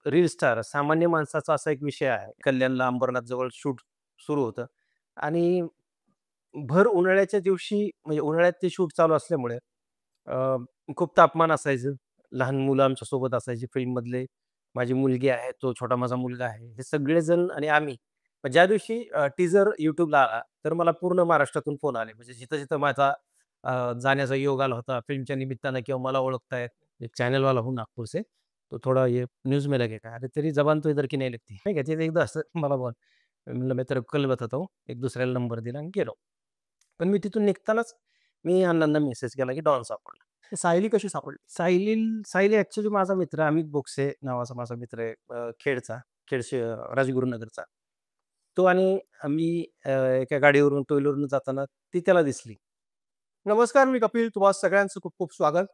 Reel star सामान्य माणसाचा असा एक विषय आहे. कल्याणला अंबरनाथ जवळ शूट सुरू होतं आणि भर उन्हाळ्याच्या दिवशी म्हणजे उन्हाळ्यात ते शूट चालू असल्यामुळे अ, खूप तापमान असायचं. लहान मुलं आमच्या सोबत असायची फिल्ममधले. माझी मुलगी आहे, तो छोटा माझा मुलगा आहे. हे सगळेजण आणि आम्ही. पण ज्या दिवशी टीझर YouTubeला आला, तर मला पूर्ण महाराष्ट्रातून फोन आले. म्हणजे जिथं-जिथं माझा जाण्याचा योग आला होता फिल्मच्या निमित्तानं किंवा मला ओळखतायत. एक चॅनलवाला हूँ नागपुर से, तो थोड़ा ये न्यूज़ में लगेगा. अरे तेरी ज़बान तो इधर की नहीं लगती. नाही का, ते एकदा असं मला बोल म्हणलं मैं तेरे को कल बताता हूँ. एक दुसऱ्याला नंबर दिला आणि गेलो. पण मी तिथून निघतानाच मी अण्णांना मेसेज केला, की डॉन सापडला. सायली कशी सापडली? सायली ॲक्चुअली माझा मित्र अमित बोक्से नावाचा माझा मित्र आहे खेडचा, राजगुरुनगरचा. तो आणि आम्ही एका गाडीवरून टू व्हीलरवरून जाताना ती त्याला दिसली. नमस्कार, मी कपिल. तुम्हा सगळ्यांचं खूप खूप स्वागत.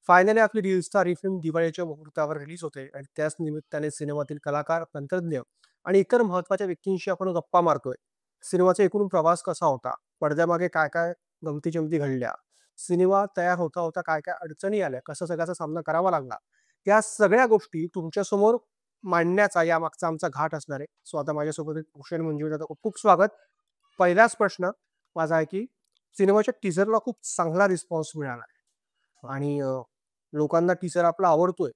फायनली आपली रील स्टार ही फिल्म दिवाळीच्या मुहूर्तावर रिलीज होते आणि त्याच निमित्ताने सिनेमातील कलाकार, तंत्रज्ञ आणि इतर महत्त्वाच्या व्यक्तींशी आपण गप्पा मारतोय. सिनेमाचा एकूण प्रवास कसा होता? पडद्यामागे काय-काय गमती-जमती घडल्या? सिनेमा तयार होता-होता काय-काय अडचणी आल्या? कसा सगळ्याचा सामना करावा लागला? या सगळ्या गोष्टी तुमच्यासमोर मांडण्याचा यामागचा आमचा घाट असणार आहे. सो आता माझ्यासोबत एक कुशल मंजुळाचं खूप खूप स्वागत. पहिलाच प्रश्न माझा आहे, की सिनेमाच्या टीझरला खूप चांगला रिस्पॉन्स मिळाला आहे आणि लोकांना टीझर आपला आवडतोय.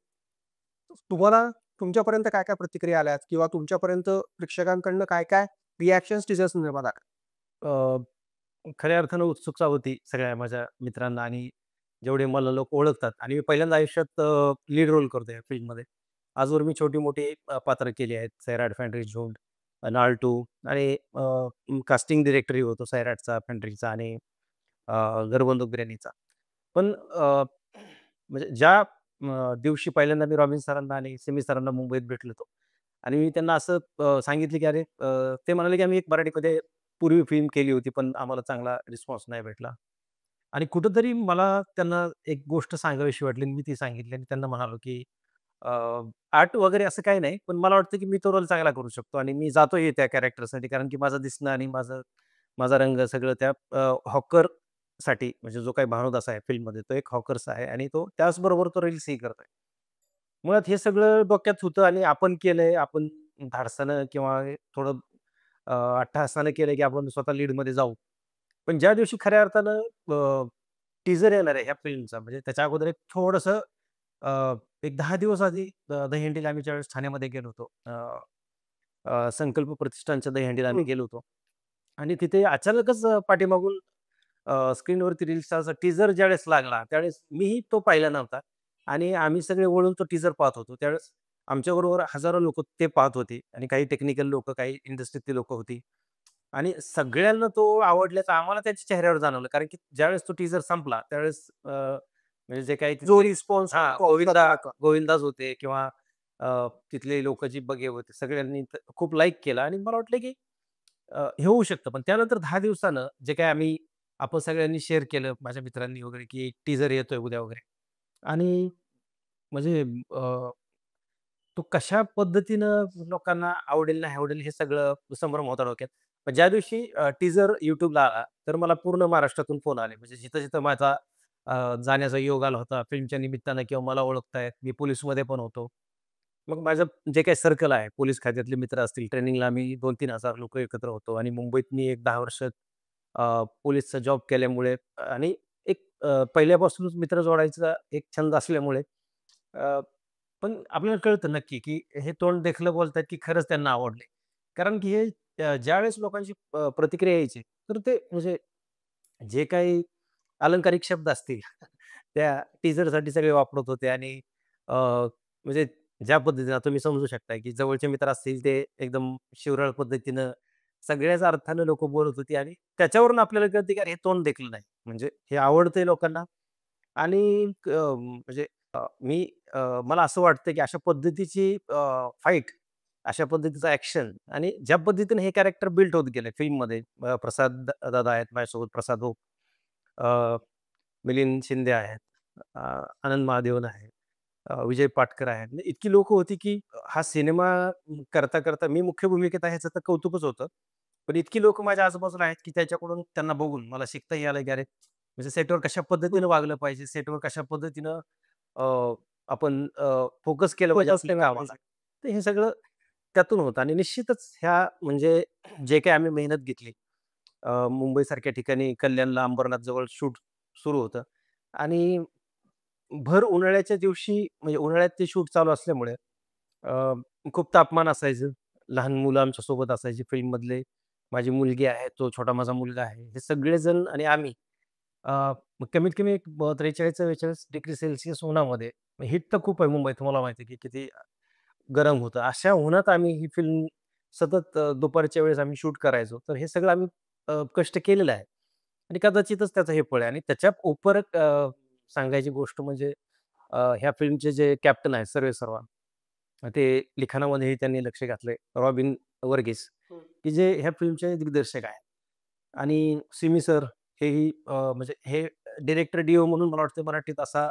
तुम्हाला तुमच्यापर्यंत काय-काय प्रतिक्रिया आल्यात किंवा तुमच्यापर्यंत प्रेक्षकांकडनं काय-काय रिएक्शन्स टीझर संदर्भात आल्या? अ, खऱ्या अर्थानं उत्सुकता होती सगळ्या माझ्या मित्रांना आणि जेवढे मला लोक ओळखतात आणि मी पहिल्यांदा आयुष्यात लीड रोल करतोय फिल्ममध्ये. आजवर मी छोटी-मोठी पात्र केली आहेत. सैराट फॅन्ड्री झुंड, नाळ2 आणि कास्टिंग डायरेक्टरही होतो सैराटचा, फॅन्ड्रीचा आणि घरबंदूक बिर्याणीचा. पण म्हणजे ज्या दिवशी पहिल्यांदा मी रॉबिन सरांना आणि सिमी सरांना मुंबईत भेटलो होतो आणि मी त्यांना असं सांगितलं, की "अरे" ते म्हणाले, की "आम्ही एक मराठीमध्ये पूर्वी फिल्म केली होती, पण आम्हाला चांगला रिस्पॉन्स नाही भेटला." आणि कुठेतरी मला त्यांना एक गोष्ट सांगावीशी वाटली आणि मी ती सांगितली आणि त्यांना म्हणालो, की अ, आर्ट वगैरे असं काही नाही, पण मला वाटतं, की मी तो रोल चांगला करू शकतो आणि मी जातोय त्या कॅरेक्टरसाठी कारण की माझं दिसणं आणि माझा रंग सगळं त्या हॉकरसाठी म्हणजे जो काही भानुदास आहे फिल्ममध्ये तो एक हॉकर्स आहे आणि तो त्याचबरोबर तो रील्सही करतोय. मुळात हे सगळं डोक्यात होतं आणि आपण केलंय, आपण धाडसानं किंवा थोडं अट्टहासानं केलंय, की आपण स्वतः लीडमध्ये जाऊ. पण ज्या दिवशी खऱ्या अर्थानं टीझर येणार आहे ह्या फिल्मचा म्हणजे त्याच्या अगोदर एक थोडंसं एक 10 दिवस आधी दहीहंडीला आम्ही ज्यावेळेस ठाण्यामध्ये गेलो होतो. संकल्प प्रतिष्ठानच्या दहीहंडीला आम्ही हं. गेलो होतो. आणि तिथे अचानकच पाठीमागून स्क्रीनवरती रील स्टारचा टीझर ज्यावेळेस लागला, त्यावेळेस मीही तो पाहिला नव्हता आणि आम्ही सगळे वळून तो टीझर पाहत होतो. त्यावेळेस आमच्याबरोबर हजारो लोकं ते पाहत होते आणि काही टेक्निकल लोकं, काही इंडस्ट्रीतली लोकं होती आणि सगळ्यांना तो आवडल्याचं आम्हाला त्याच्या चेहऱ्यावर जाणवलं. कारण की ज्यावेळेस तो टीझर संपला, त्यावेळेस म्हणजे जे काही जो तिथले रिस्पॉन्स हां, तो असला गोविंदाच होते किंवा तिथले लोकं जी बघे होते, सगळ्यांनी खूप लाईक केलं आणि मला वाटलं की हे होऊ शकतं. पण त्यानंतर 10 दिवसानं जे काही आपण सगळ्यांनी शेअर केलं, माझ्या मित्रांनी वगैरे, की टीझर येतोय उद्या वगैरे आणि म्हणजे तो कशा पद्धतीनं लोकांना आवडेल, नाही आवडेल हे सगळं संभ्रम होता डोक्यात. पण ज्या दिवशी टीझर YouTubeला आला, तर मला पूर्ण महाराष्ट्रातून फोन आले. म्हणजे जिथं-जिथं माझा जाण्याचा योग आला होता फिल्मच्या निमित्तानं किंवा मला ओळखतायत. मी पोलिसमध्ये पण होतो. मग माझं जे काही सर्कल आहे, पोलीस खात्यातले मित्र असतील, ट्रेनिंगला आम्ही 2,000-3,000 लोकं एकत्र होतो आणि मुंबईत मी एक 10 वर्ष पोलिसचा जॉब केल्यामुळे आणि एक पहिल्यापासूनच मित्र जोडायचा एक छंद असल्यामुळे अ, पण आपल्याला कळतं नक्की, की हे तोंड देखलं बोलतायत, की खरंच त्यांना आवडले. कारण की हे ज्यावेळेस लोकांची प्रतिक्रिया यायची, तर ते म्हणजे जे काही अलंकारिक शब्द असतील, त्या टीझरसाठी सगळे वापरत होते आणि म्हणजे ज्या पद्धतीनं तुम्ही समजू शकता, की जवळचे मित्र असतील ते एकदम शिवरळ पद्धतीनं सगळ्याच अर्थानं लोकं बोलत होती आणि त्याच्यावरून आपल्याला कळतं, की अरे हे तोंड देखलं नाही. म्हणजे हे आवडतंय लोकांना आणि म्हणजे मी मला असं वाटतं, की अशा पद्धतीची फाईट, अशा पद्धतीचं ॲक्शन आणि ज्या पद्धतीने हे कॅरेक्टर बिल्ट होत गेले फिल्ममध्ये प्रसाद दादा आहेत माझ्यासोबत, प्रसाद ओक, अ, मिलिंद शिंदे आहेत, आनंद महादेवन आहे, विजय पाटकर आहेत. म्हणजे इतकी लोकं होती, की हा सिनेमा करता-करता मी मुख्य भूमिकेत आहे ह्याचं तर कौतुकच होतं. पण इतकी लोकं माझ्या आजूबाजूला आहेत, की त्याच्याकडून त्यांना बघून मला शिकताही आलं, की अरे, म्हणजे सेटवर कशा पद्धतीनं वागलं पाहिजे, सेटवर कशा पद्धतीनं अ, आपण फोकस केलं पाहिजे फोकस आपल्या केला कामाला. पाहिजे. तर हे सगळं त्यातून होतं आणि निश्चितच ह्या म्हणजे जे काही आम्ही मेहनत घेतली मुंबईसारख्या ठिकाणी कल्याणला अंबरनाथ जवळ शूट सुरू होतं आणि भर उन्हाळ्याच्या दिवशी म्हणजे उन्हाळ्यात ते शूट चालू असल्यामुळे अ, खूप तापमान असायचं. लहान मुलं आमच्या सोबत असायची फिल्ममधले. माझी मुलगी आहे, तो छोटा माझा मुलगा आहे. हे सगळेजण आणि आम्ही मग कमीत कमी एक 43-44 डिग्री सेल्सियस उन्हामध्ये हीट तर खूप आहे मुंबईत तुम्हाला माहिती आहे की किती गरम होतं. अशा उन्हात आम्ही ही फिल्म सतत दुपारच्या वेळेस आम्ही शूट करायचो. तर हे सगळं आम्ही कष्ट केलेलं आहे आणि कदाचितच त्याचं हे फळ आहे आणि त्याच्या उपर सांगायची गोष्ट म्हणजे ह्या फिल्मचे जे कॅप्टन आहेत सर्वेसर्वा, ते लिखाणामध्येही त्यांनी लक्ष घातलंय. रॉबिन वर्गीस, हं. की जे ह्या फिल्मचे दिग्दर्शक आहेत आणि सिमी सर हेही म्हणजे हे डायरेक्टर डीओ म्हणून मला वाटतं मराठीत असा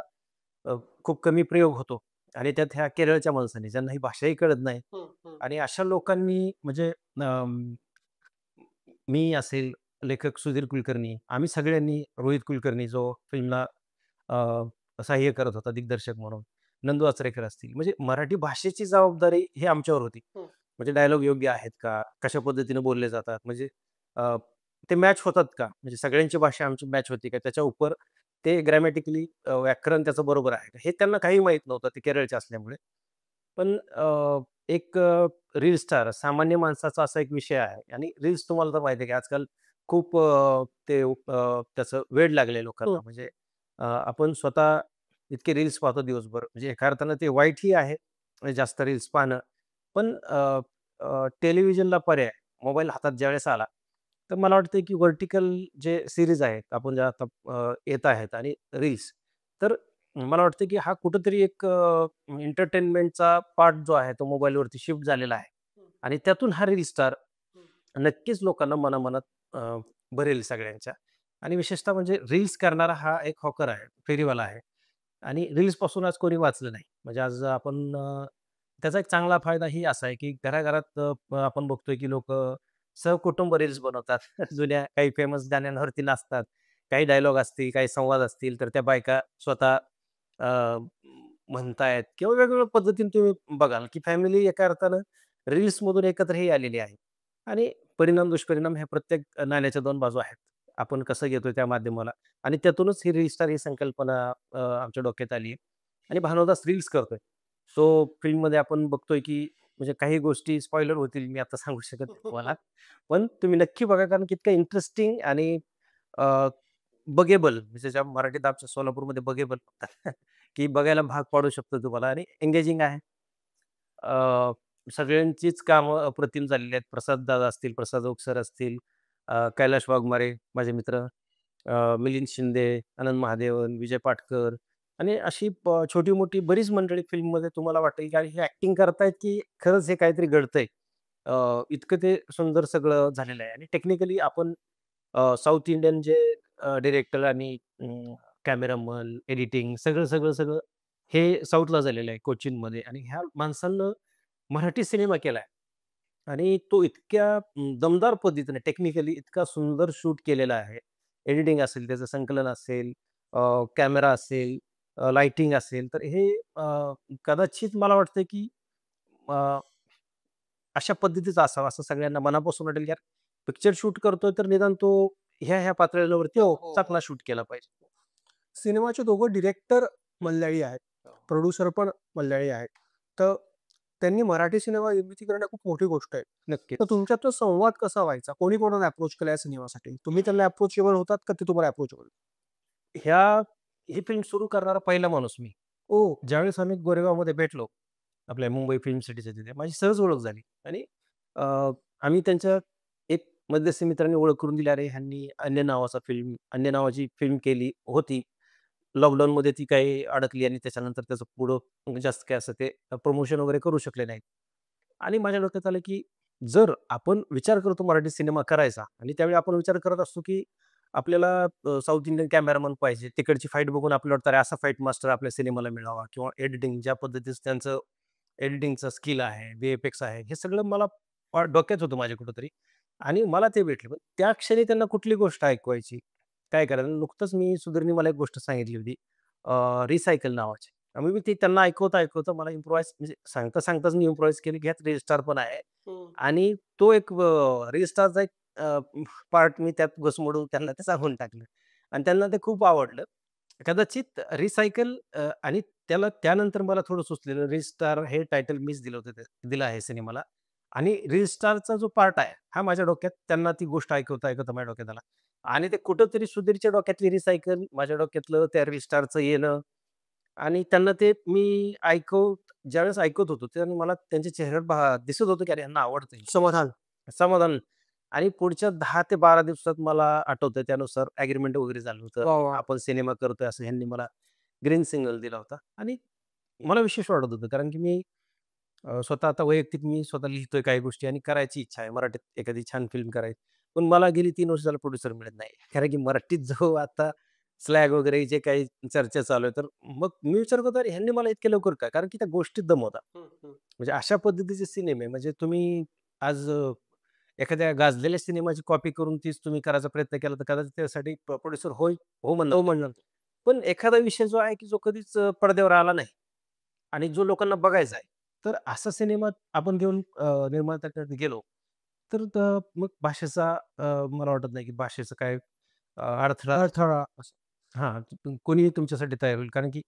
खूप कमी प्रयोग होतो आणि त्यात ह्या केरळच्या माणसांनी ज्यांना ही भाषाही कळत नाही हं, हं. आणि अशा लोकांनी म्हणजे मी असेल, लेखक सुधीर कुलकर्णी, आम्ही सगळ्यांनी रोहित कुलकर्णी जो फिल्मला सहाय्य करत होता दिग्दर्शक म्हणून, नंदू आचरेकर असतील. म्हणजे मराठी भाषेची जबाबदारी ही आमच्यावर होती. हं. म्हणजे डायलॉग योग्य आहेत का? कशा पद्धतीने बोलले जातात? म्हणजे अ, ते मॅच होतात का? म्हणजे सगळ्यांची भाषा आमची मॅच होती का? त्याच्या उपर ते ग्रॅमॅटिकली व्याकरण त्याचं बरोबर आहे का? हे त्यांना काही माहीत नव्हतं, ते केरळचे असल्यामुळे. पण एक रील स्टार सामान्य माणसाचा असा एक विषय आहे आणि रील्स तुम्हाला तर माहिती आहे की आजकाल खूप त्याचं वेड लागलंय हं. लोकांना. म्हणजे आपण स्वतः इतके रील्स पाहतो दिवसभर. म्हणजे एका अर्थानं ते वाईटही आहे, म्हणजे जास्त रील्स पाहणं. पण टेलिव्हिजनला पर्याय मोबाईल हातात ज्यावेळेस आला, तर मला वाटतं की व्हर्टिकल जे सीरीज आहेत, आपण ज्या आता येत आहेत आणि रील्स, तर मला वाटतं की हा कुठेतरी एक एंटरटेनमेंटचा पार्ट जो आहे, तो मोबाईलवरती शिफ्ट झालेला आहे हं, आणि त्यातून हा रील स्टार हं. नक्कीच लोकांना मनामनात भरेल सगळ्यांच्या आणि विशेषतः म्हणजे रील्स करणारा हा एक हॉकर आहे, फेरीवाला आहे आणि रील्सपासून आज कोणी वाचलं नाही. म्हणजे आज आपण त्याचा एक चांगला फायदाही असा आहे, की घराघरात आपण बघतोय की लोकं सहकुटुंब रील्स बनवतात. जुन्या काही फेमस गाण्यांवरती नाचतात. काही डायलॉग असतील, काही संवाद असतील, तर त्या बायका स्वतः अ, म्हणतायत किंवा वेगवेगळ्या पद्धतीने तुम्ही बघाल, की फॅमिली एका अर्थानं रील्समधून एकत्रही आलेली आहे. आणि परिणाम, दुष्परिणाम ह्या प्रत्येक नाण्याच्या 2 बाजू आहेत. आपण कसं घेतोय त्या माध्यमाला आणि त्यातूनच ही रील स्टार ही संकल्पना आमच्या डोक्यात आली आहे आणि भानुदास रील्स करतोय. सो फिल्ममध्ये आपण बघतोय, की म्हणजे काही गोष्टी स्पॉइलर होतील, मी आता सांगू शकत नाही तुम्हाला. पण तुम्ही नक्की बघा कारण की इतकं इंटरेस्टिंग आणि बघेबल म्हणजे ज्या मराठीत आमच्या सोलापूरमध्ये बघेबल म्हणतात, की बघायला भाग पाडू शकतो तुम्हाला आणि एंगेजिंग आहे. सगळ्यांचीच कामं अप्रतिम झालेली आहेत. प्रसाद दादा असतील, प्रसाद ओक सर असतील, कैलाश वाघमारे माझे मित्र, मिलिंद शिंदे, आनंद महादेवन, विजय पाटकर आणि अशी छोटी-मोठी बरीच मंडळी फिल्ममध्ये तुम्हाला वाटेल, की अरे हे ॲक्टिंग करतायत, की खरंच हे काहीतरी घडतंय. इतकं ते सुंदर सगळं झालेलं आहे आणि टेक्निकली आपण साउथ इंडियन जे डिरेक्टर आणि कॅमेरामन, एडिटिंग सगळं हे साऊथला झालेलं आहे कोचीनमध्ये आणि ह्या माणसानं मराठी सिनेमा केलाय आणि तो इतक्या दमदार पद्धतीने टेक्निकली इतका सुंदर शूट केलेला आहे. एडिटिंग असेल, त्याचं संकलन असेल, कॅमेरा असेल, लाइटिंग असेल, तर हे कदाचित मला वाटतं की अ, अशा पद्धतीचं असावं असं सगळ्यांना मनापासून वाटेल, यार पिक्चर शूट करतोय तर निदान तो ह्या पातळीवरती हो, हो, चांगला हो. शूट केला पाहिजे. सिनेमाचे दोघं डिरेक्टर मल्याळी आहेत. प्रोड्युसर पण मल्याळी आहेत. तर त्यांनी मराठी सिनेमा निर्मिती करणं खूप मोठी गोष्ट आहे. तर नक्कीच. तुमच्यात तो संवाद कसा व्हायचा? कोणी कोणाला अप्रोच केला या सिनेमासाठी? तुम्ही त्यांना अप्रोचेबल होतात का ते तुम्हाला अप्रोचेबल? ह्या ही फिल्म सुरू करणारा पहिला माणूस मी. ओह! ज्यावेळेस आम्ही गोरेगावमध्ये भेटलो, आपल्या मुंबई फिल्म सिटीच्या तिथे, माझी सहज ओळख झाली आणि अ, आम्ही त्यांच्या एक मध्यस्थी मित्रांनी ओळख करून दिली, "अरे, ह्यांनी अन्य नावाची फिल्म केली होती. लॉकडाऊनमध्ये ती काही अडकली आणि त्याच्यानंतर त्याचं पुढं जास्त काय असं ते प्रमोशन वगैरे करू शकले नाहीत." आणि माझ्या डोक्यात आलं, की जर आपण विचार करतो मराठी सिनेमा करायचा आणि त्यावेळी आपण विचार करत असतो, की आपल्याला साउथ इंडियन कॅमेरामन पाहिजे. तिकडची फाईट बघून आपल्याला वाटतं, अरे असा फाईट मास्टर आपल्या सिनेमाला मिळावा किंवा एडिटिंग ज्या पद्धतीचं त्यांचं एडिटिंगचं स्किल आहे, व्ही-एफ-एक्स आहे, हे सगळं मला डोक्यात होतं माझ्या कुठेतरी आणि मला ते भेटले. पण त्या क्षणी त्यांना कुठली गोष्ट ऐकवायची, काय करायचं? नुकतंच मी सुधीरनी मला एक गोष्ट सांगितली होती रिसायकल नावाची. मी ते त्यांना ऐकवता मला इम्प्रोवाइज म्हणजे सांगताच मी इम्प्रोवाइज केली, की ह्यात रजिस्टार पण आहे. हं. आणि तो एक रजिस्टारचा एक पार्ट मी त्यात घुसमडून त्यांना ते सांगून टाकलं आणि त्यांना ते खूप आवडलं. कदाचित रिसायकल आणि त्यानंतर मला थोडं सुचलेलं रजिस्टार हे टायटल मीच दिलं होतं दिलं आहे सिनेमाला आणि रजिस्टारचा जो पार्ट आहे, हा माझ्या डोक्यात त्यांना ती गोष्ट ऐकवता माझ्या डोक्यात आला आणि ते कुठेतरी सुधीरच्या डोक्यातली रिसायकल, माझ्या डोक्यातलं त्या रजिस्टारचं येणं आणि त्यांना ते मी ज्यावेळेस ऐकत होतो, त्यावेळेस मला त्यांच्या चेहऱ्यावर दिसत होतं, की अरे ह्यांना आवडतंय. समाधान. समाधान आणि पुढच्या 10 ते 12 दिवसात मला आठवतंय त्यानुसार ॲग्रीमेंट वगैरे झालं होतं. वाह! वाह! आपण सिनेमा करतोय असं ह्यांनी मला ग्रीन सिग्नल दिला होता आणि मला विशेष वाटत होतं कारण की मी स्वतः आता वैयक्तिक मी स्वतः लिहितोय काही गोष्टी आणि करायची इच्छा आहे. मराठीत एखादी छान फिल्म करायची. पण मला गेली 3 वर्ष झालं प्रोड्युसर मिळत नाही. कारण की मराठीत जो आता स्लॅग वगैरे जे काही चर्चा चालू आहे, तर मग मी विचार करतो, अरे ह्यांनी मला इतके लवकर काय? कारण की त्या गोष्टीत दम होता. हं, हं. म्हणजे अशा पद्धतीचे सिनेमे म्हणजे तुम्ही आज एखाद्या गाजलेल्या सिनेमाची कॉपी करून तीच तुम्ही करायचा प्रयत्न केला, तर कदाचित त्यासाठी प्रोड्युसर हो म्हणणार हो नाही. म्हणणार. पण एखादा विषय जो आहे, की जो कधीच पडद्यावर आला नाही आणि जो लोकांना बघायचा आहे, तर असा सिनेमा आपण घेऊन निर्मात्याकडे गेलो, तर मग भाषेचा मला वाटत नाही, की भाषेचं काय अडथळा अडथळा असं. हां, कोणीही तुमच्यासाठी तयार होईल. कारण की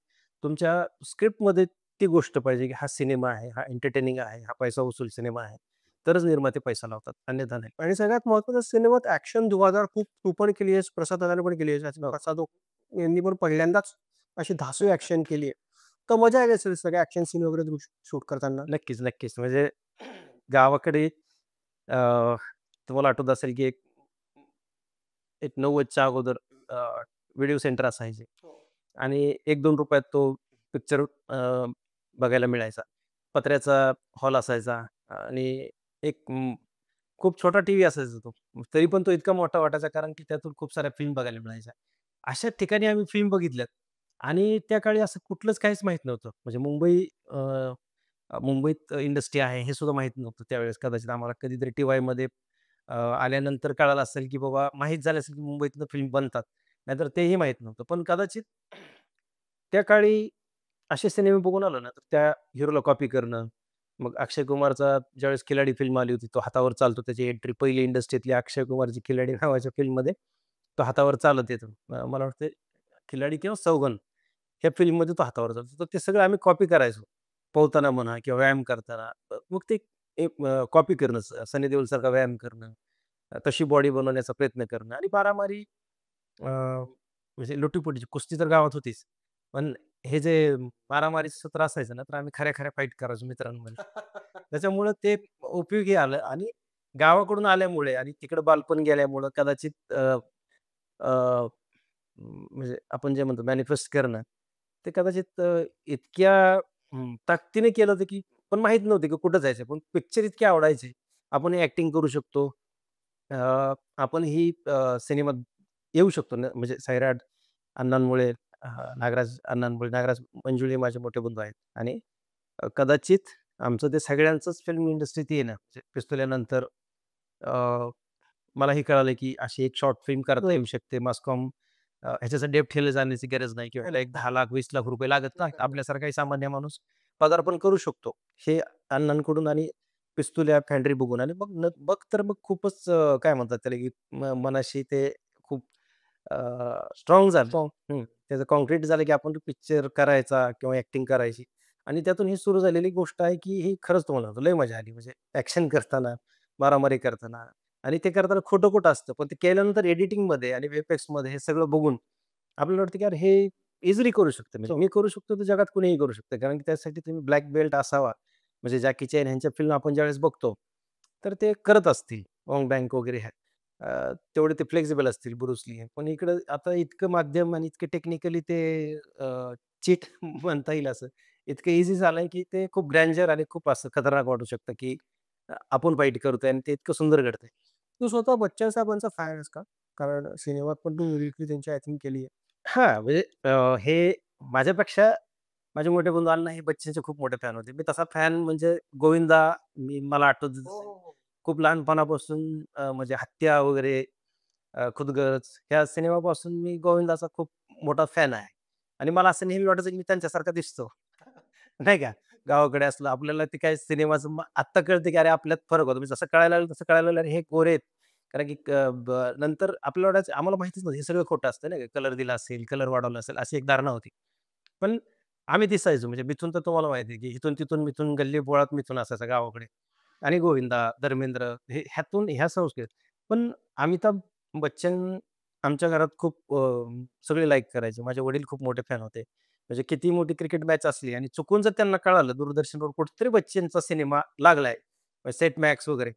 तुमच्या स्क्रिप्टमध्ये ती गोष्ट पाहिजे, की हा सिनेमा आहे, हा एंटरटेनिंग आहे, हा पैसा वसूल सिनेमा आहे. तरच निर्माते पैसा लावतात, अन्यथा नाही. आणि सगळ्यात महत्त्वाचं सिनेमात ॲक्शन धुवाधार खूप तू पण केली आहेस, प्रसाद दादाने पण केली आहे. हो. प्रसाद यांनी पण पहिल्यांदाच अशी धासू ॲक्शन केली आहे. तर मजा आली असेल सगळे ॲक्शन सीन वगैरे तुम्ही शूट करताना? नक्कीच. म्हणजे गावाकडे तुम्हाला आठवत असेल, की एक एक 90च्या अगोदर व्हिडिओ सेंटर असायचे हो. आणि ₹1-2 तो पिक्चर बघायला मिळायचा. पत्र्याचा हॉल असायचा आणि एक खूप छोटा टीव्ही असायचा तो. तरी पण तो इतका मोठा वाटायचा कारण की त्यातून खूप साऱ्या फिल्म बघायला मिळायच्या. अशा ठिकाणी आम्ही फिल्म बघितल्यात आणि त्या काळी असं कुठलंच काहीच माहीत नव्हतं. म्हणजे मुंबईत इंडस्ट्री आहे हे सुद्धा माहीत नव्हतं त्यावेळेस. कदाचित आम्हाला कधीतरी टी-वायमध्ये आल्यानंतर कळालं असेल, की बाबा माहीत झालं असेल, की मुंबईतनं फिल्म बनतात. नाहीतर तेही माहीत नव्हतं. पण कदाचित त्या काळी असे सिनेमे बघून आलो ना, तर त्या हिरोला कॉपी करणं. मग अक्षय कुमारचा ज्यावेळेस खिलाडी फिल्म आली होती, तो हातावर चालतो त्याची एंट्री पहिली इंडस्ट्रीतली अक्षय कुमारची खिलाडी नावाच्या फिल्ममध्ये तो हातावर चालत येतो. मला वाटतं खिलाडी किंवा सौगंध ह्या फिल्ममध्ये तो हातावर चालतो. तर ते सगळं आम्ही कॉपी करायचो. पोहताना म्हणा किंवा व्यायाम करताना. मग ते एक कॉपी करणं सनी देओलसारखा व्यायाम करणं, तशी बॉडी बनवण्याचा प्रयत्न करणं आणि मारामारी म्हणजे लुटीपुटीची कुस्ती तर गावात होतीच. पण हे जे मारामारीचं सत्र असायचं ना, तर आम्ही खऱ्या-खऱ्या फाईट करायचो मित्रांमध्ये. त्याच्यामुळं ते उपयोगी आलं आणि गावाकडून आल्यामुळे आणि तिकडं बालपण गेल्यामुळं कदाचित अ, म्हणजे आपण जे म्हणतो मॅनिफेस्ट करणं, ते कदाचित इतक्या ताकदीने केलं होतं, की पण माहीत नव्हतं, की कुठं जायचं. पण पिक्चर इतके आवडायचे. आपण ॲक्टिंग करू शकतो. अ, आपण ही सिनेमात येऊ शकतो ना, म्हणजे सैराट अण्णांमुळे नागराज अण्णांमुळे नागराज मंजुळे माझे मोठे बंधू आहेत आणि कदाचित आमचं ते सगळ्यांचंच फिल्म इंडस्ट्रीत येणं म्हणजे पिस्तुल्यानंतर मलाही कळालं, की अशी एक शॉर्ट फिल्म करता येऊ शकते. मासकॉम ह्याच्यासाठी डेप्थ ठेवलं जाण्याची गरज नाही किंवा ह्याला एक 10,00,000 ₹20,00,000 लागत नाहीत. आपल्यासारखाही सामान्य माणूस पदार्पण करू शकतो. हे अण्णांकडून आणि पिस्तुल्या, फॅन्ड्री बघून आणि मग तर मग खूपच काय म्हणतात त्याला, की मनाशी ते खूप स्ट्राँग झालं. सॉन्ग. त्याचं काँक्रीट झालं, की आपण पिक्चर करायचा किंवा ॲक्टिंग करायची आणि त्यातून ही सुरू झालेली गोष्ट आहे, की ही खरंच तुम्हाला सांगतो लय मजा आली. म्हणजे ॲक्शन करताना, मारामारी करताना आणि ते करताना खोटं-खोटं असतं. पण ते केल्यानंतर एडिटिंगमध्ये आणि व्ही-एफ-एक्समध्ये हे सगळं बघून आपल्याला वाटतं, की अरे हे इझिली करू शकतो. म्हणजे मी करू शकतो, तर जगात कुणीही करू शकतं. कारण की त्यासाठी तुम्ही ब्लॅक बेल्ट असावा. म्हणजे जॅकी चॅन ह्यांच्या फिल्म आपण ज्यावेळेस बघतो, तर ते करत असतील. वॉंग बँक वगैरे तेवढे ते फ्लेक्सिबल असतील ब्रुस ली. पण इकडं आता इतकं माध्यम आणि इतकं टेक्निकली ते चीट म्हणता येईल असं. इतकं ईझी झालंय, की ते खूप ग्रँजर आणि खूप असं खतरनाक वाटू शकतं, की आपण फाईट करतोय आणि ते इतकं सुंदर घडतंय. तू स्वतः बच्चन साहेबांचा फॅन आहेस का? कारण सिनेमात पण तू मिमिक्री त्यांची आय थिंक केली आहे. म्हणजे हे माझ्यापेक्षा माझे मोठे बंधू अण्णा हे बच्चनचे खूप मोठे फॅन होते. मी तसा फॅन म्हणजे गोविंदा मला आठवतं हो, हो, हो. खूप लहानपणापासून म्हणजे हत्या वगैरे खुदगर्ज ह्या सिनेमापासून मी गोविंदाचा खूप मोठा फॅन आहे. आणि मला असं नेहमी वाटायचं की मी त्यांच्यासारखा दिसतो. नाही का? गावाकडे असलं आपल्याला ते काय सिनेमाचं आत्ता कळतं की अरे आपल्यात फरक होता. म्हणजे जसं कळायला लागलं तसं कळायला लागलं अरे हे गोरे आहेत. कारण की नंतर आपल्याला वाटायचं आम्हाला माहितीच नव्हतं हे सगळं खोटं असतं नाही का? कलर दिला असेल, कलर वाढवला असेल अशी एक धारणा होती. पण आम्ही दिसायचो म्हणजे मिथून तर तुम्हाला माहिती आहे की इथून-तिथून मिथून गल्ली बोळात मिथून असायचा गावाकडे आणि गोविंदा, धर्मेंद्र हे ह्यातून ह्या संस्कृत. पण अमिताभ बच्चन आमच्या घरात खूप सगळे लाईक करायचे. माझे वडील खूप मोठे फॅन होते. म्हणजे कितीही मोठी क्रिकेट मॅच असली आणि चुकून जर त्यांना कळालं दूरदर्शनवर कुठेतरी बच्चनचा सिनेमा लागलाय, सेट मॅक्स वगैरे,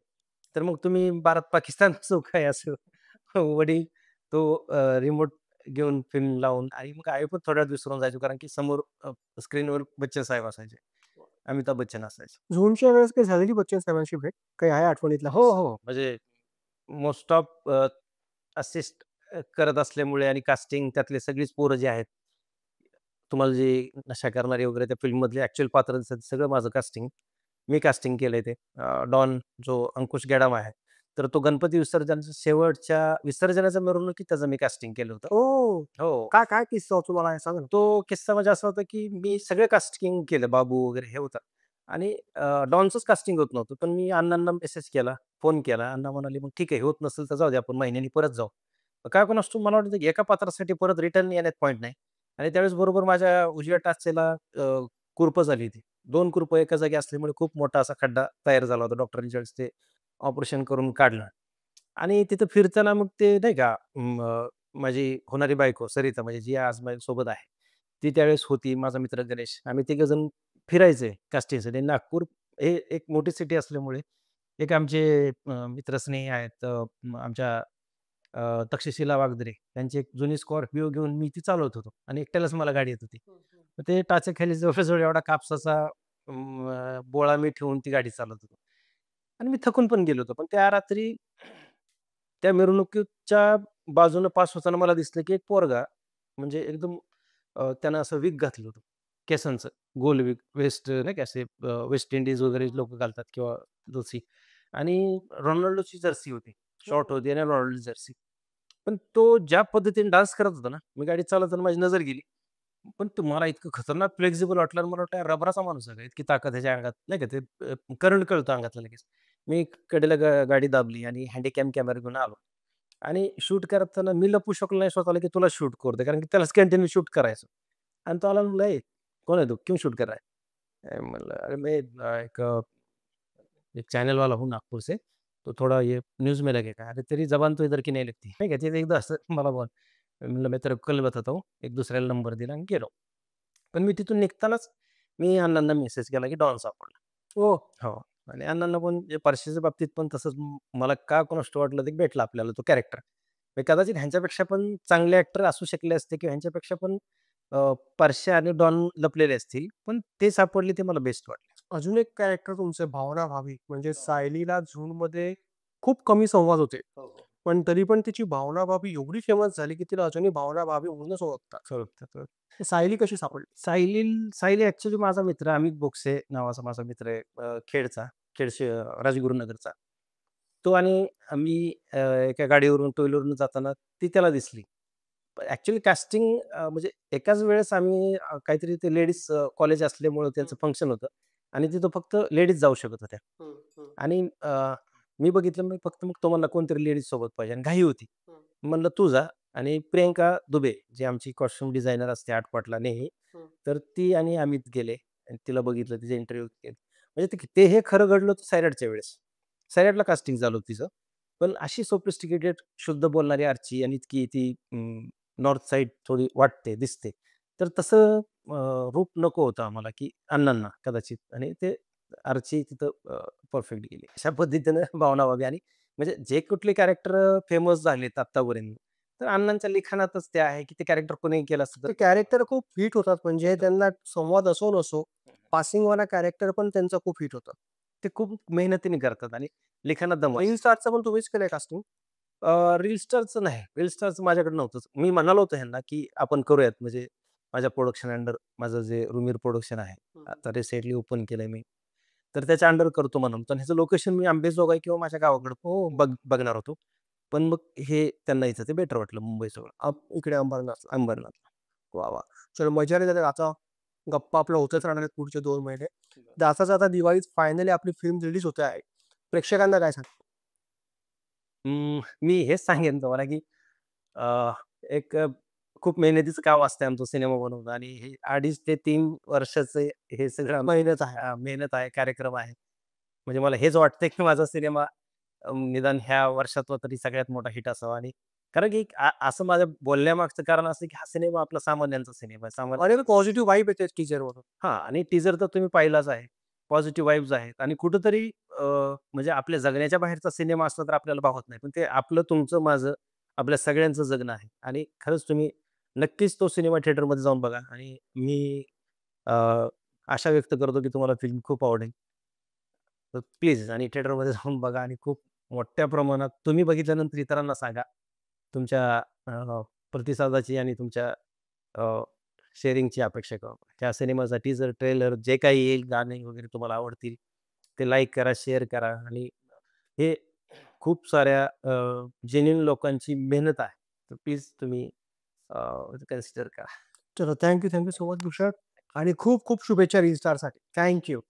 तर मग तुम्ही भारत-पाकिस्तान असो काय असो, वडील तो रिमोट घेऊन फिल्म लावून आणि मग आई पण थोड्या वेळात विसरून जायचो कारण की समोर स्क्रीनवर बच्चन साहेब असायचे. अमिताभ बच्चन असायचे. झूमच्या वेळेस काही झालेली बच्चन साहेबांशी भेट? काही आहे आठवणीतला हो, किस्सा? हो. म्हणजे मोस्ट ऑफ असिस्ट करत असल्यामुळे आणि कास्टिंग त्यातले सगळीच पोरं जी आहेत, तुम्हाला जे नशा करणारे वगैरे त्या फिल्ममधले ॲक्चुअल पात्र दिसतात, सगळं माझं कास्टिंग. मी कास्टिंग केलंय ते. डॉन जो अंकुश गेडाम आहे, तर तो गणपती विसर्जनाच्या शेवटच्या विसर्जनाच्या मिरवणुकीत त्याचं मी कास्टिंग केलं होतं. ओह! हो. काय काय किस्सा होता मला हे सांगा ना? तो किस्सा म्हणजे असा होता, की मी सगळे कास्टिंग केलं. बाबू वगैरे हे होतं आणि डॉनचंच कास्टिंग होत नव्हतं. पण मी अण्णांना मेसेज केला, फोन केला. अण्णा म्हणाले, "मग ठीक आहे, होत नसेल तर जाऊ दे आपण महिन्यानी परत जाऊ." काय कोणास ठाऊक मला वाटतं, की एका पात्रासाठी परत रिटर्न येण्यात पॉइंट नाही आणि त्यावेळेस बरोबर माझ्या उजव्या टाचेला खुरपं झाली होती. 2 खुरपं एका जागी असल्यामुळे खूप मोठा असा खड्डा तयार झाला होता. डॉक्टरांनी ज्यावेळेस ते ऑपरेशन करून काढलं आणि तिथं फिरताना मग ते नाही का माझी होणारी बायको सरिता म्हणजे जी आज माझ्यासोबत आहे. ती त्यावेळेस होती, माझा मित्र गणेश. आम्ही तिघंजण फिरायचे कास्टिंगसाठी. नागपूर हे एक मोठी सिटी असल्यामुळे एक आमचे मित्रस्नेही आहेत. आमच्या तक्षशिला वागदरे यांची एक जुनी स्कॉर्पिओ घेऊन मी ती चालवत होतो आणि एकट्यालाच मला गाडी येत होती. तर ते टाचेखाली जवळ एवढा कापसाचा बोळा मी ठेवून ती गाडी चालवत होतो आणि मी थकून पण गेलो होतो. पण त्या रात्री त्या मिरवणुकीच्या बाजूनं पास होताना मला दिसलं, की एक पोरगा म्हणजे एकदम त्यानं असं विग घातलं होतं केसांचं, गोल विग वेस्ट नाही का असे वेस्ट इंडिज वगैरे लोकं घालतात किंवा जर्सी आणि रोनाल्डोची जर्सी होती. शॉर्ट होती आणि रोनाल्डोची जर्सी. पण तो ज्या पद्धतीने डान्स करत होता ना, मी गाडी चालवताना माझी नजर गेली. पण तो मला इतकं खतरनाक फ्लेक्सिबल वाटलं आणि मला वाटलं रबराचा माणूस आहे का? इतकी ताकद ह्याच्या अंगात नाही का ते करंट कळतं अंगातलं लगेच. मी कडेला गाडी दाबली आणि हँडीकॅम कॅमेरा घेऊन आलो. आणि शूट करताना मी लपवू शकलो नाही स्वतःला, की तुला शूट करू दे. कारण की त्यालाच कंटिन्यू शूट करायचं. आणि तो आला म्हणला, "ए, कौन है तू? क्यों शूट कर रहा है?" म्हणलं, "अरे मैं एक चैनल वाला हूँ नागपुर से, तो थोड़ा ये न्यूज़ में लगेगा." "अरे तेरी ज़बान तो इधर की नहीं लगती." नाही का, ते एकदा असं मला बोल म्हणलं, "मैं तेरे को कल बताता हूँ." एक दुसऱ्याला नंबर दिला आणि गेलो. पण मी तिथून निघतानाच मी अण्णांना मेसेज केला, की डॉन सापडला. ओह! हो. आणि अण्णांना पण म्हणजे परश्याच्या बाबतीत पण तसंच मला का कोणास ठाऊक वाटलं, ते भेटला आपल्याला तो कॅरेक्टर. कदाचित ह्यांच्यापेक्षा पण चांगले ॲक्टर असू शकले असते किंवा ह्यांच्यापेक्षा पण परश्या आणि डॉन लपलेले असतील. पण ते सापडले ते मला बेस्ट वाटले. अजून एक कॅरेक्टर तुमचे भावना भाभी म्हणजे सायलीला झूममध्ये खूप कमी संवाद होते. हो, हो. पण तरी पण तिची भावना भाभी एवढी फेमस झाली, की तिला अजूनही भावना भाभी म्हणूनच ओळखतात. ओळखतात. तर सायली कशी सापडली? सायली ॲक्चुअली माझा मित्र अमित बोक्से नावाचा माझा मित्र आहे खेडचा, राजगुरुनगरचा. तो आणि मी एका गाडीवरून टू व्हीलरवरून जाताना ती त्याला दिसली. ॲक्चुअली कास्टिंग म्हणजे एकाच वेळेस आम्ही काहीतरी ते लेडीज कॉलेज असल्यामुळं हं, त्यांचं फंक्शन होतं आणि तिथं फक्त लेडीज जाऊ शकत होत्या. हं, हं, आणि मी बघितलं मग फक्त मग तो म्हणला कोणतरी लेडीज सोबत पाहिजे आणि घाई होती. हं, म्हणलं तू जा आणि प्रियंका दुबे जी आमची कॉस्ट्यूम डिझायनर असते आटपाटला नेहमी, हं. तर ती आणि अमित गेले आणि तिला बघितलं, तिचा इंटरव्ह्यू केला. म्हणजे ते हे खरं घडलं होतं सैराटच्या वेळेस. सैराटला कास्टिंग झालं होतं तिचं. पण अशी सोफिस्टिकेटेड शुद्ध बोलणारी आर्ची आणि इतकी ती नॉर्थ साइड थोडी वाटते, दिसते. तर तसं रूप नको होतं आम्हाला, की अण्णांना कदाचित आणि ते आर्ची तिथं परफेक्ट गेली. अशा पद्धतीनं भावना व्हावी आणि म्हणजे जे कुठले कॅरेक्टर फेमस झालेत आत्तापर्यंत, तर अण्णांच्या लिखाणातच ते आहे, की ते कॅरेक्टर कोणीही केलं असतं ते तर कॅरेक्टर खूप हिट होतात म्हणजे त्यांना संवाद असो नसो, पासिंगवाला कॅरेक्टर पण त्यांचं खूप हिट होतं. ते खूप मेहनतीने करतात आणि लिखाणात दम रील असतो. स्टारचं पण तुम्हीच केलंय कास्टिंग? रील स्टारचं नाही. रील स्टारचं माझ्याकडे नव्हतंच. मी म्हणालो होतो ह्यांना, की आपण करूयात म्हणजे माझ्या प्रोडक्शन अंडर माझं जे रुमीर प्रोडक्शन आहे. हं, हं. आता रिसेंटली ओपन केलंय मी. तर त्याच्या अंडर करतो म्हणून. पण ह्याचं लोकेशन मी अंबेजोगाई किंवा माझ्या गावाकडं हो, बघणार होतो. पण मग हे त्यांना इथं ते बेटर वाटलं मुंबईजवळ इकडे अंबरनाथला. अंबरनाथ. वाह! वाह! चलो मजा आली दादा. आता गप्पा आपल्या होतच राहणार आहेत पुढचे 2 महिने. जाता-जाता दिवाळीत फायनली आपली फिल्म रिलीज होते आहे. प्रेक्षकांना काय सांगता? मी हेच सांगेन तुम्हाला, की अ, एक खूप मेहनतीचं काम असतं आमचं सिनेमा बनवणं आणि हे 2.5 ते 3 वर्षाचे हे सगळं मेहनत आहे. मेहनत आहे, कार्यक्रम आहे. म्हणजे मला हेच वाटतंय, की माझा सिनेमा निदान ह्या वर्षातला तरी सगळ्यात मोठा हिट असावा आणि कारण की असं माझ्या बोलण्यामागचं कारण असं, की हा सिनेमा आपला सामान्यांचा सिनेमा आहे. आणि पॉझिटिव्ह वाइब येते टीझरवरून. हां आणि टीझर तर तुम्ही पाहिलाच आहे. पॉझिटिव्ह वाइब्स आहेत आणि कुठेतरी म्हणजे आपल्या जगण्याच्या बाहेरचा सिनेमा असला तर आपल्याला भावत नाही. पण ते आपलं, तुमचं, माझं, आपल्या सगळ्यांचं जगणं आहे आणि खरंच तुम्ही नक्कीच तो सिनेमा थिएटरमध्ये जाऊन बघा आणि मी अ, आशा व्यक्त करतो की तुम्हाला फिल्म खूप आवडेल. तर प्लीज आणि थिएटरमध्ये जाऊन बघा आणि खूप मोठ्या प्रमाणात तुम्ही बघितल्यानंतर इतरांना सांगा. तुमच्या प्रतिसादाची आणि तुमच्या शेअरिंगची अपेक्षा करतो. त्या सिनेमाचा टीझर, ट्रेलर जे काही येईल, गाणे वगैरे तुम्हाला आवडतील, ते लाईक करा, शेअर करा आणि हे खूप साऱ्या जेन्युइन लोकांची मेहनत आहे. तर प्लीज तुम्ही कन्सिडर करा. चलो thank you so much Bhushan आणि खूप खूप शुभेच्छा रील स्टारसाठी. Thank you.